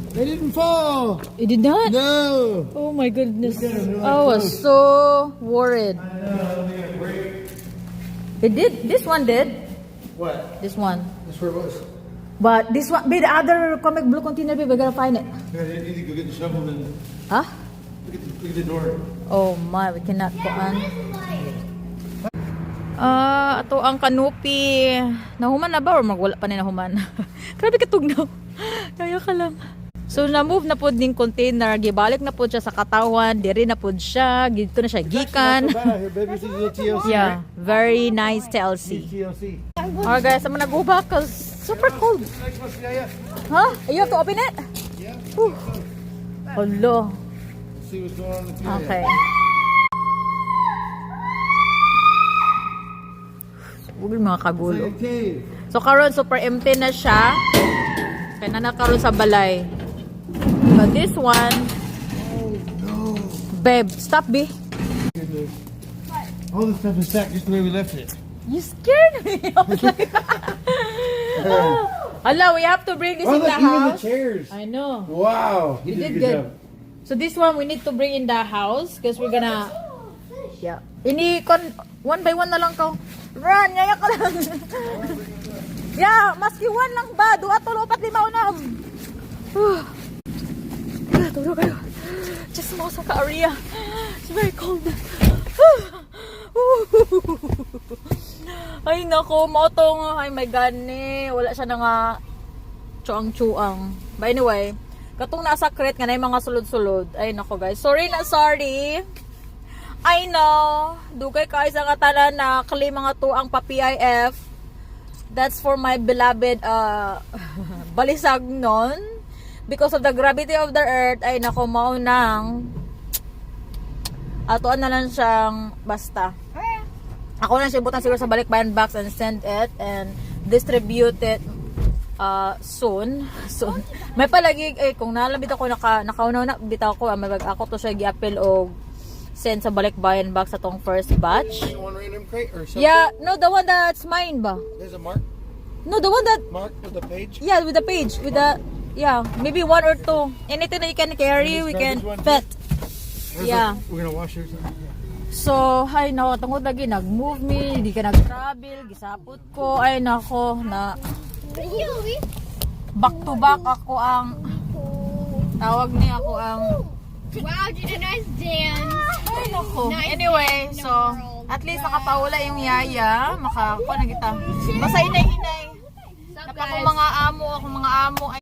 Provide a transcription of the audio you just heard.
They didn't fall. It did not? No. Oh my goodness. I was so worried. I know. They got great. It did. This one did. What? This one. That's where it was. But this one, the other comic blue container, we gotta find it. Yeah, you need to go get the shovel and Huh? look at the door. Oh my, we cannot go on. Ato ang kanupi. Nahuman na ba or magwala pa ni nahuman? Grabe katugnaw. Kaya ka lang. So na-move na pod ning container, gibalik na pod siya sa katawan, diri na pod siya, dito na siya gikan. Yeah, very nice TLC. Alright guys, I'm gonna go back cause super cold. Huh? You have to open it? Yeah. Hello. See what's going on in the Okay. Huwag mga kagulo. cave. So karon super empty na siya. Kaya na nakaroon sa balay. But this one, Oh no. babe, stop be. Goodness. All this stuff is stacked just the way we left it. You scared me. I was like, Hala, we have to bring this Oh in look, the even the house. chairs. I know. Wow. You did a did good good. job. So this one we need to bring in the house because we're gonna. Yeah. Ini one by one na lang ko. Run, yaya ka lang. Yeah, maski one lang ba? Dua, tulo, pat, lima, unam. Tulog kayo. Just mo sa ka-area. It's very cold. Ay nako, motong. Ay my God ni. Wala siya na nga chuang-chuang. But anyway, katong nasa crate nga na yung mga sulod-sulod. Ay nako guys. Sorry na sorry. I know. Dugay kayo sa katalan na claim mga tuang pa-PIF. That's for my beloved balisag nun. Because of the gravity of the earth, ay nako maunang atoan na lang siyang basta. Ako na siya butang siguro sa balikbayan box and send it and distribute it soon. May palagi kung nalabit ako nakaunaw na bitaw ko may ako to siya gi-appeal og send sa balikbayan box atong first batch. One random crate or something? Yeah, no, the one that's mine ba? There's a mark. No, the one that Mark with the page. yeah, with the page, with the yeah, maybe one or two. Anything that you can carry, we can fit. Yeah. We're gonna wash yours. So, ay nako, tungod lagi nag-move me, hindi ka nag-travel, gisapot ko, ay nako, na back to back ako ang tawag niya ako ang Wow, did a nice dance. ay nako. Nice Anyway, day in the so world. at least nakapawala yung yaya, makakuha na kita. Basta inay-inay. What's up, Ako guys? mga amo ay